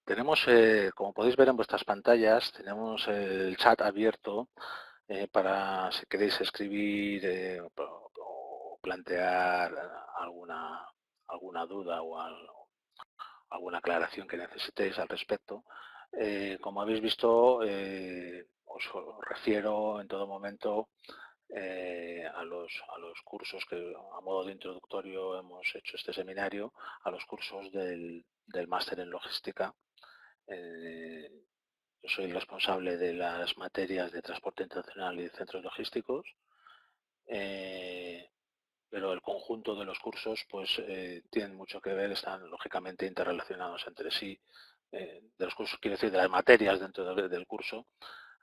Tenemos, como podéis ver en vuestras pantallas, tenemos el chat abierto para si queréis escribir o plantear alguna duda o alguna aclaración que necesitéis al respecto. Como habéis visto, os refiero en todo momento a los cursos que a modo de introductorio hemos hecho este seminario, a los cursos del máster en logística. Eh, yo soy el responsable de las materias de transporte internacional y de centros logísticos, eh, pero el conjunto de los cursos pues tienen mucho que ver, están lógicamente interrelacionados entre sí. De los cursos, quiero decir, de las materias dentro del curso,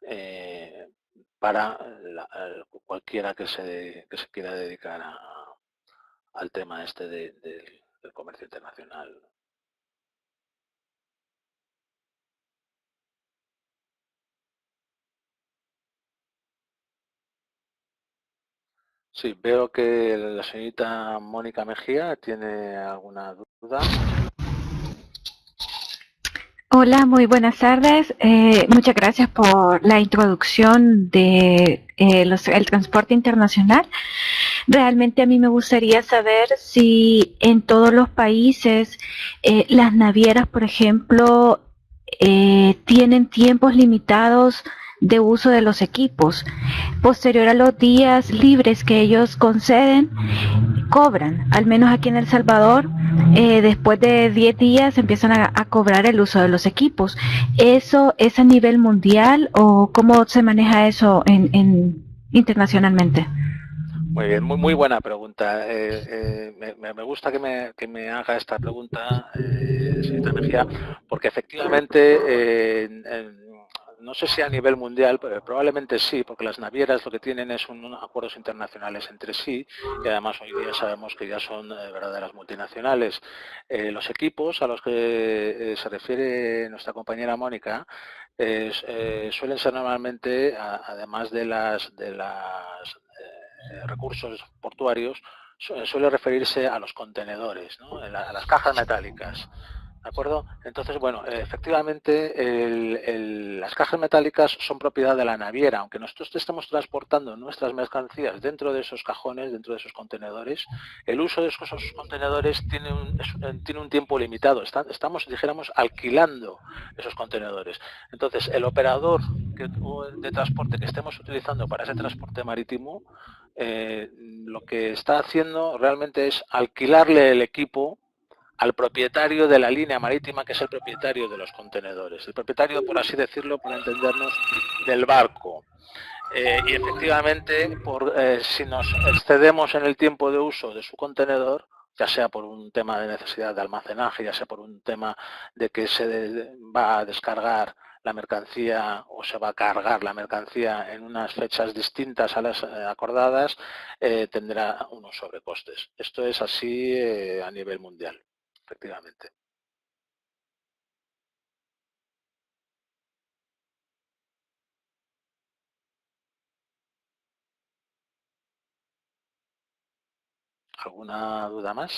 eh, para cualquiera que se quiera dedicar al tema este del comercio internacional. Sí, veo que la señorita Mónica Mejía tiene alguna duda. Hola, muy buenas tardes. Muchas gracias por la introducción de el transporte internacional. Realmente a mí me gustaría saber si en todos los países las navieras, por ejemplo, tienen tiempos limitados de uso de los equipos. Posterior a los días libres que ellos conceden, cobran, al menos aquí en El Salvador, después de 10 días empiezan a cobrar el uso de los equipos. ¿Eso es a nivel mundial o cómo se maneja eso internacionalmente? Muy bien, muy buena pregunta. Me gusta que me haga esta pregunta, señorita Mejía, porque efectivamente, no sé si a nivel mundial, probablemente sí, porque las navieras lo que tienen es unos acuerdos internacionales entre sí y además hoy día sabemos que ya son verdaderas multinacionales. Los equipos a los que se refiere nuestra compañera Mónica suelen ser normalmente, además de las recursos portuarios, suele referirse a los contenedores, ¿no? A las cajas metálicas. ¿De acuerdo? Entonces, bueno, efectivamente las cajas metálicas son propiedad de la naviera, aunque nosotros estemos transportando nuestras mercancías dentro de esos cajones, dentro de esos contenedores, el uso de esos contenedores tiene un tiempo limitado. Estamos, dijéramos, alquilando esos contenedores. Entonces, el operador de transporte que estemos utilizando para ese transporte marítimo, lo que está haciendo realmente es alquilarle el equipo al propietario de la línea marítima, que es el propietario de los contenedores, el propietario, por así decirlo, para entendernos, del barco. Y efectivamente, si nos excedemos en el tiempo de uso de su contenedor, ya sea por un tema de necesidad de almacenaje, ya sea por un tema de que se va a descargar la mercancía o se va a cargar la mercancía en unas fechas distintas a las acordadas, tendrá unos sobrecostes. Esto es así a nivel mundial, efectivamente. ¿Alguna duda más?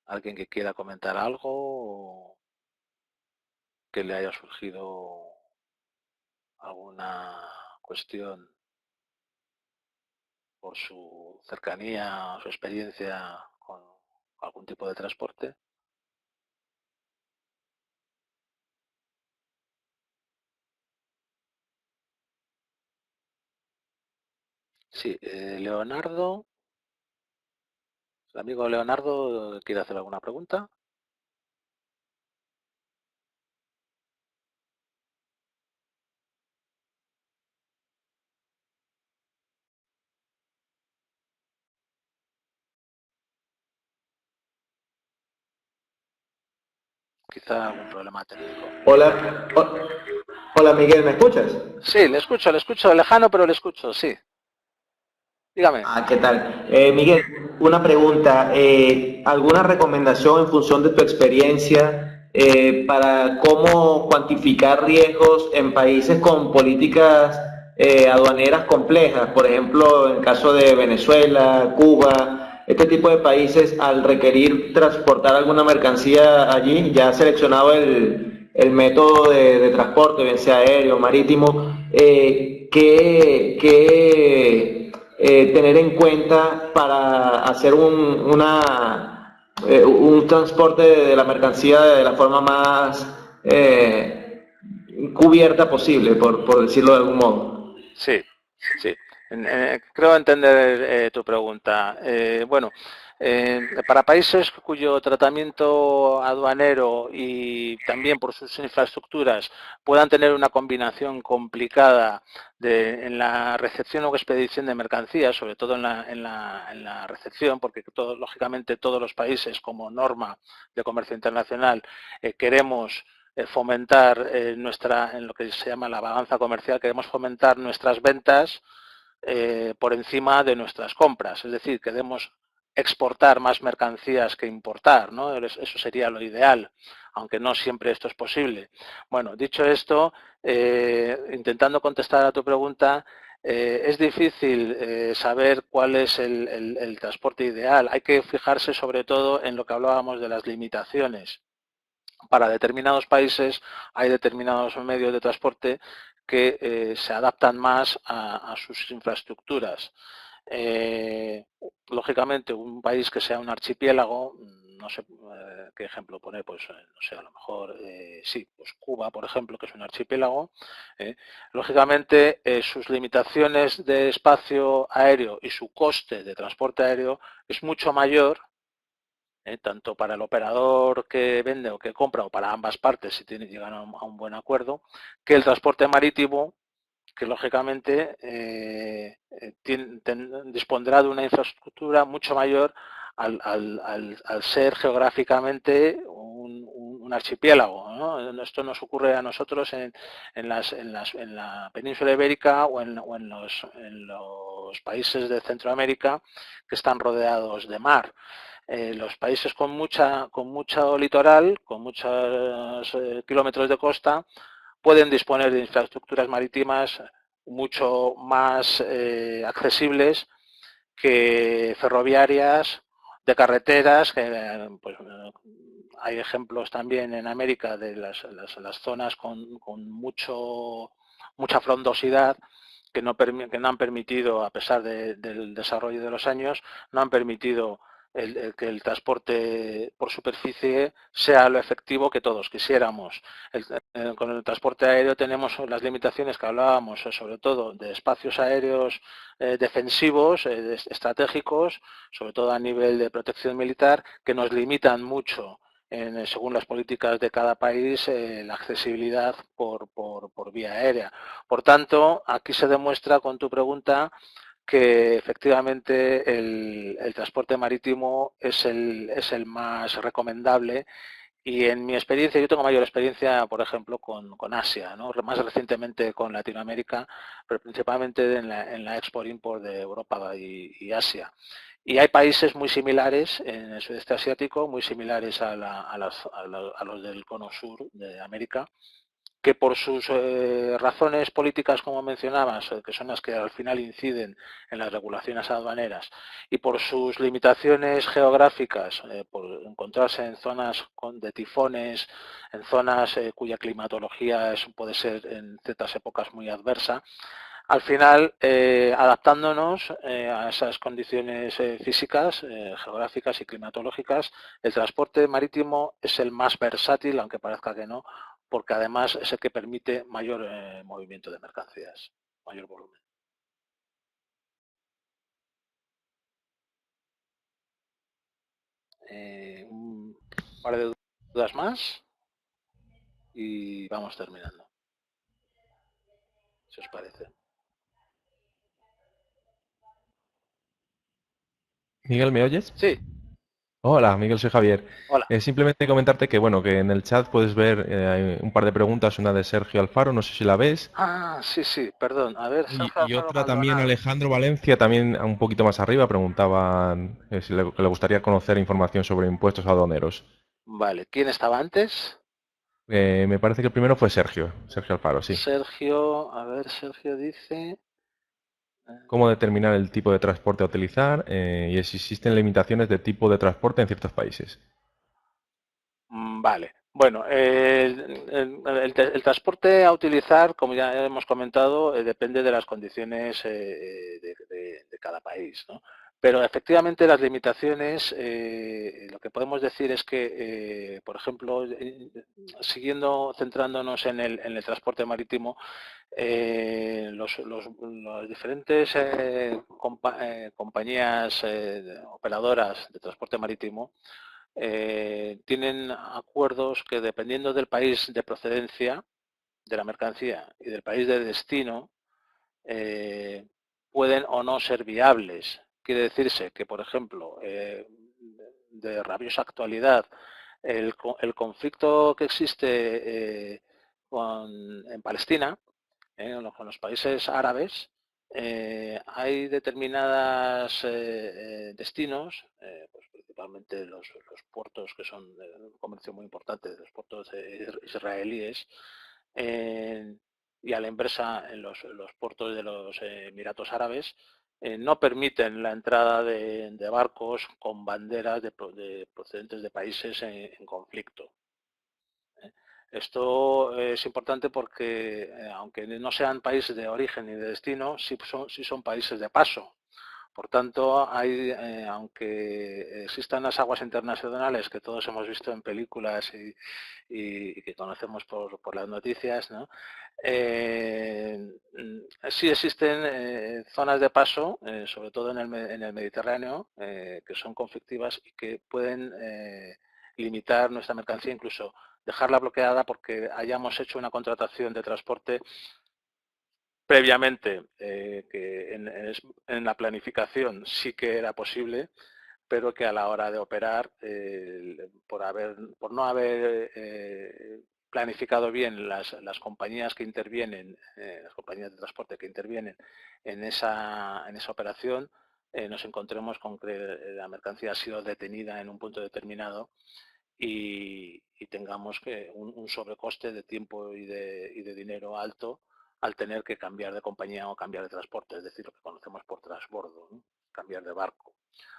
¿Alguien que quiera comentar algo o que le haya surgido alguna cuestión por su cercanía o su experiencia con algún tipo de transporte? Sí, Leonardo, el amigo Leonardo, ¿quiere hacer alguna pregunta? Quizá algún problema técnico. Hola, hola Miguel, ¿me escuchas? Sí, le escucho lejano, pero le escucho, sí. Dígame. ¿Qué tal? Miguel, una pregunta. ¿Alguna recomendación en función de tu experiencia para cómo cuantificar riesgos en países con políticas aduaneras complejas? Por ejemplo, en el caso de Venezuela, Cuba, este tipo de países, al requerir transportar alguna mercancía allí, ya ha seleccionado el método de transporte, bien sea aéreo, marítimo, tener en cuenta para hacer un transporte de la mercancía de la forma más cubierta posible, por decirlo de algún modo? Sí, sí. Creo entender tu pregunta. Bueno, para países cuyo tratamiento aduanero y también por sus infraestructuras puedan tener una combinación complicada en la recepción o expedición de mercancías, sobre todo en la recepción, porque lógicamente todos los países como norma de comercio internacional queremos fomentar en lo que se llama la balanza comercial, queremos fomentar nuestras ventas por encima de nuestras compras, es decir, queremos exportar más mercancías que importar, ¿no? Eso sería lo ideal, aunque no siempre esto es posible. Bueno, dicho esto, intentando contestar a tu pregunta, es difícil saber cuál es el transporte ideal. Hay que fijarse sobre todo en lo que hablábamos de las limitaciones. Para determinados países hay determinados medios de transporte que se adaptan más a sus infraestructuras. Lógicamente, un país que sea un archipiélago, no sé qué ejemplo poner, pues no sé, a lo mejor sí, pues Cuba, por ejemplo, que es un archipiélago, eh, lógicamente sus limitaciones de espacio aéreo y su coste de transporte aéreo es mucho mayor tanto para el operador que vende o que compra o para ambas partes si llegan a un buen acuerdo, que el transporte marítimo, que lógicamente dispondrá de una infraestructura mucho mayor al ser geográficamente un archipiélago, ¿no? Esto nos ocurre a nosotros en la península ibérica en los países de Centroamérica que están rodeados de mar. Los países con mucho litoral, con muchos kilómetros de costa, pueden disponer de infraestructuras marítimas mucho más accesibles que ferroviarias, de carreteras, que pues, hay ejemplos también en América de las zonas con mucha frondosidad que no han permitido, a pesar del desarrollo de los años, no han permitido que el transporte por superficie sea lo efectivo que todos quisiéramos. Con el transporte aéreo tenemos las limitaciones que hablábamos, sobre todo de espacios aéreos defensivos, estratégicos, sobre todo a nivel de protección militar, que nos limitan mucho según las políticas de cada país, la accesibilidad por vía aérea. Por tanto, aquí se demuestra con tu pregunta que efectivamente el transporte marítimo es el más recomendable y en mi experiencia, yo tengo mayor experiencia, por ejemplo, con Asia, ¿no? Más recientemente con Latinoamérica, pero principalmente en la export-import de Europa y Asia. Y hay países muy similares en el sudeste asiático, muy similares a los del cono sur de América, que por sus razones políticas, como mencionabas, que son las que al final inciden en las regulaciones aduaneras, y por sus limitaciones geográficas, por encontrarse en zonas de tifones, en zonas cuya climatología puede ser en ciertas épocas muy adversa, al final, adaptándonos a esas condiciones físicas, geográficas y climatológicas, el transporte marítimo es el más versátil, aunque parezca que no, porque además es el que permite mayor movimiento de mercancías, mayor volumen. Un par de dudas más y vamos terminando, si os parece. Miguel, ¿me oyes? Sí, Hola, Miguel, soy Javier. hola. Simplemente comentarte que, bueno, que en el chat puedes ver hay un par de preguntas, una de Sergio Alfaro, no sé si la ves, Ah, sí, sí, perdón. A ver, Sergio y Alfaro otra también Maldonado. Alejandro Valencia, también un poquito más arriba, preguntaban si le gustaría conocer información sobre impuestos aduaneros. Vale, ¿quién estaba antes? Me parece que el primero fue Sergio, Sergio Alfaro, sí. Sergio, a ver, Sergio dice... Cómo determinar el tipo de transporte a utilizar y si existen limitaciones de tipo de transporte en ciertos países. Vale. Bueno, el transporte a utilizar, como ya hemos comentado, depende de las condiciones de cada país, ¿no? Pero efectivamente las limitaciones, lo que podemos decir es que, por ejemplo, siguiendo centrándonos en el transporte marítimo, las diferentes compañías operadoras de transporte marítimo tienen acuerdos que dependiendo del país de procedencia de la mercancía y del país de destino eh, pueden o no ser viables. Quiere decirse que, por ejemplo, de rabiosa actualidad, el conflicto que existe en Palestina, con los países árabes, hay determinadas destinos, pues principalmente los puertos que son de un comercio muy importante, los puertos israelíes, eh, y a la inversa en los puertos de los Emiratos Árabes, no permiten la entrada de barcos con banderas de procedentes de países en conflicto. Esto es importante porque, aunque no sean países de origen ni de destino, sí son países de paso. Por tanto, aunque existan las aguas internacionales que todos hemos visto en películas y que conocemos por las noticias, ¿no? Sí existen zonas de paso, sobre todo en el Mediterráneo, que son conflictivas y que pueden limitar nuestra mercancía, incluso dejarla bloqueada porque hayamos hecho una contratación de transporte previamente, que en la planificación sí que era posible, pero que a la hora de operar, por no haber planificado bien las compañías que intervienen, las compañías de transporte que intervienen en esa operación, nos encontremos con que la mercancía ha sido detenida en un punto determinado y tengamos un sobrecoste de tiempo y de dinero alto al tener que cambiar de compañía o cambiar de transporte, es decir, lo que conocemos por transbordo, ¿no? Cambiar de barco.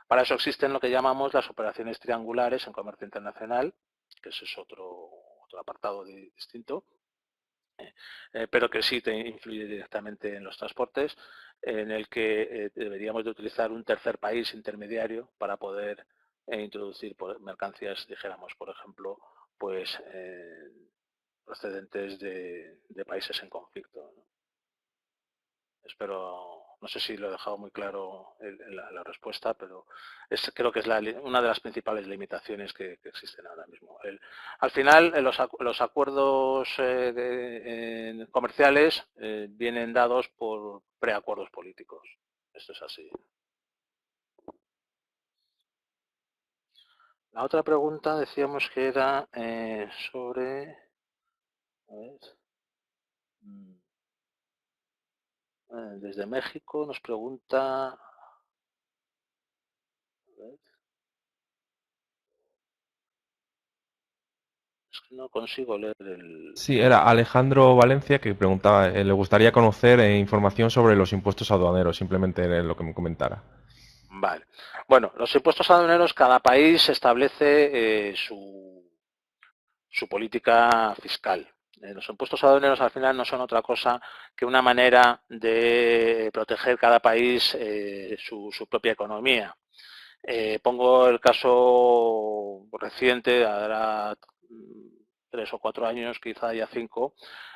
Para eso existen lo que llamamos las operaciones triangulares en comercio internacional, que ese es otro apartado distinto, pero que sí te influye directamente en los transportes, en el que deberíamos de utilizar un tercer país intermediario para poder introducir mercancías, dijéramos, por ejemplo, pues procedentes de países en conflicto, ¿no? Espero, no sé si lo he dejado muy claro la respuesta, pero creo que es una de las principales limitaciones que existen ahora mismo. Al final, los acuerdos comerciales vienen dados por preacuerdos políticos. Esto es así. La otra pregunta decíamos que era sobre... A ver, desde México nos pregunta... A ver, No consigo leer el... Sí, era Alejandro Valencia que preguntaba, le gustaría conocer información sobre los impuestos aduaneros, simplemente lo que me comentara. Vale. Bueno, los impuestos aduaneros, cada país establece su política fiscal. Los impuestos aduaneros al final no son otra cosa que una manera de proteger cada país su propia economía. Pongo el caso reciente, ahora 3 o 4 años, quizá ya 5,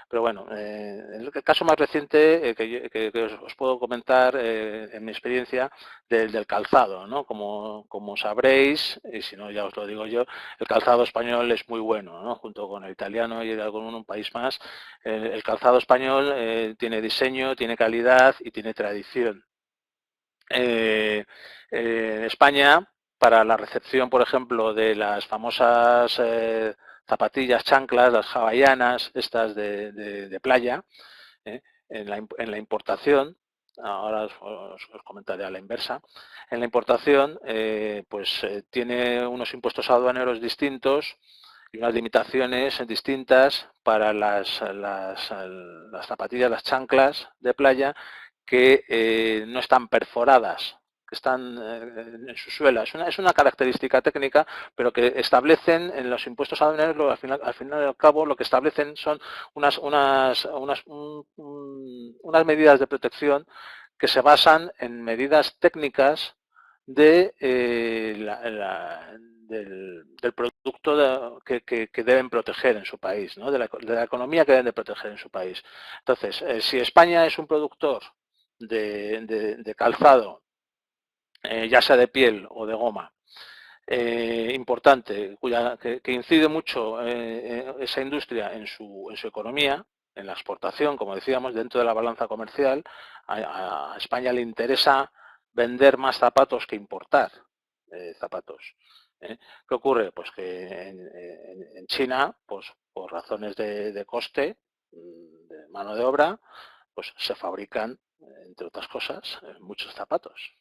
pero bueno, el caso más reciente que os puedo comentar en mi experiencia del calzado, ¿no? Como sabréis, y si no ya os lo digo yo, el calzado español es muy bueno, ¿no? Junto con el italiano y algún un país más, el calzado español tiene diseño, tiene calidad y tiene tradición. En España, para la recepción, por ejemplo, de las famosas zapatillas chanclas, las hawaianas, estas de playa, ¿eh? En la importación, ahora os comentaré a la inversa, en la importación tiene unos impuestos aduaneros distintos y unas limitaciones distintas para las zapatillas, las chanclas de playa que no están perforadas, que están en su suela. Es una característica técnica, pero que establecen en los impuestos aduaneros, al final y al cabo, lo que establecen son unas medidas de protección que se basan en medidas técnicas de, del producto que deben proteger en su país, ¿no? de la economía que deben de proteger en su país. Entonces, si España es un productor de calzado, ya sea de piel o de goma, importante, que incide mucho esa industria en su economía, en la exportación, como decíamos, dentro de la balanza comercial, a España le interesa vender más zapatos que importar zapatos. ¿Qué ocurre? Pues que en China, pues por razones de coste, de mano de obra, pues se fabrican, entre otras cosas, muchos zapatos.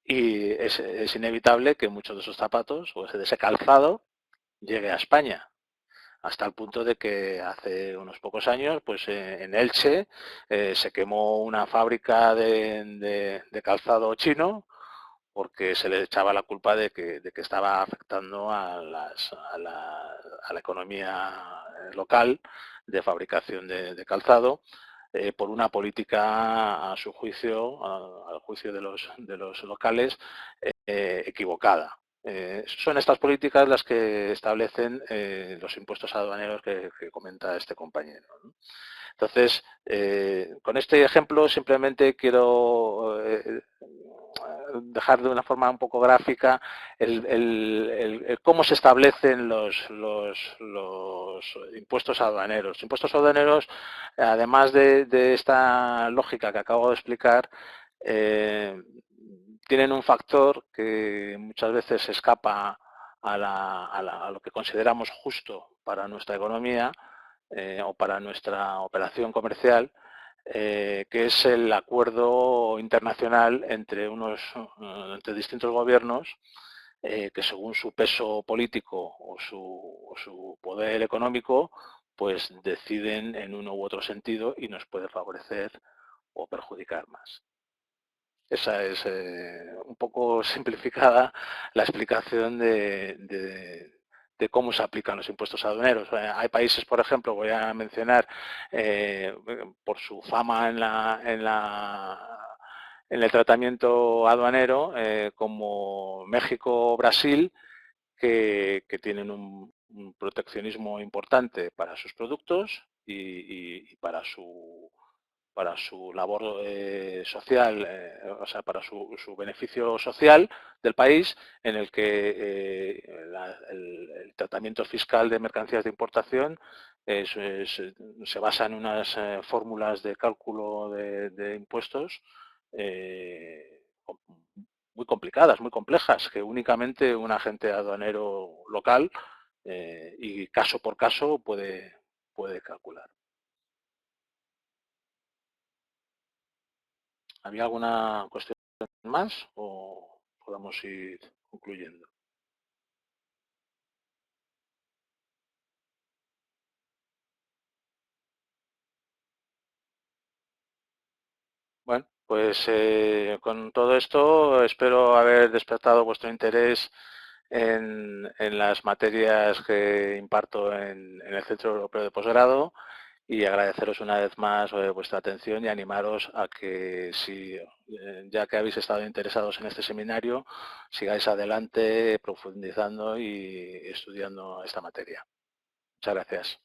Y es inevitable que muchos de esos zapatos o de ese calzado llegue a España, hasta el punto de que hace unos pocos años, pues en Elche se quemó una fábrica de calzado chino porque se le echaba la culpa de que estaba afectando a la economía local de fabricación de calzado por una política, a su juicio, al juicio de los locales, equivocada. Son estas políticas las que establecen los impuestos aduaneros que comenta este compañero, ¿no? Entonces, con este ejemplo simplemente quiero dejar de una forma un poco gráfica el cómo se establecen los impuestos aduaneros. Los impuestos aduaneros, además de esta lógica que acabo de explicar, tienen un factor que muchas veces escapa a lo que consideramos justo para nuestra economía o para nuestra operación comercial, que es el acuerdo internacional entre distintos gobiernos que según su peso político o su poder económico, pues deciden en uno u otro sentido y nos puede favorecer o perjudicar más. Esa es un poco simplificada la explicación de cómo se aplican los impuestos aduaneros. Hay países, por ejemplo, voy a mencionar, por su fama en el tratamiento aduanero, como México o Brasil, que tienen un proteccionismo importante para sus productos y para su labor social, o sea, para su beneficio social del país, en el que el tratamiento fiscal de mercancías de importación se basa en unas fórmulas de cálculo de impuestos muy complicadas, muy complejas, que únicamente un agente aduanero local y caso por caso puede calcular. ¿Había alguna cuestión más o podemos ir concluyendo? Bueno, pues con todo esto espero haber despertado vuestro interés en las materias que imparto en el Centro Europeo de Posgrado y agradeceros una vez más vuestra atención y animaros a que si ya que habéis estado interesados en este seminario, sigáis adelante profundizando y estudiando esta materia. Muchas gracias.